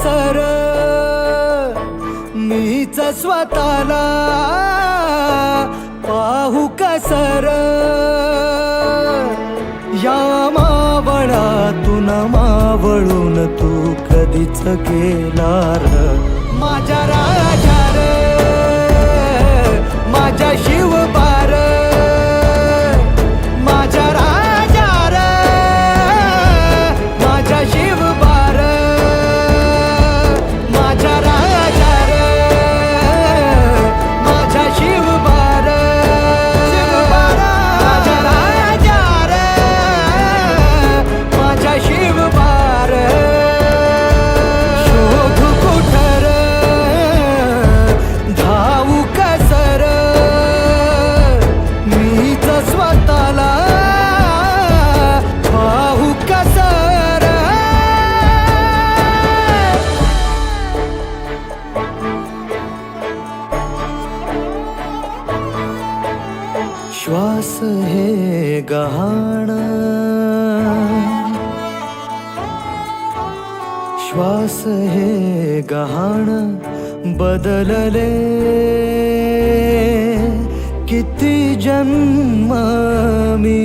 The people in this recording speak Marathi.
सर मीच स्वतःला पाहू का सर या मावळातून मावळून तू कधीच गेला र माझ्या राजा र माझ्या शिवबार माझ्या राजा र माझ्या शिवबार माझ्या राजा र माझ्या शिवबार माझ्या राजा र माझ्या शिवबार शोधू कुठं र धावू कसर मीच स्वतःला पाहू कसर श्वास हे गहाण श्वास हे गहाण बदलले किती जन्म मी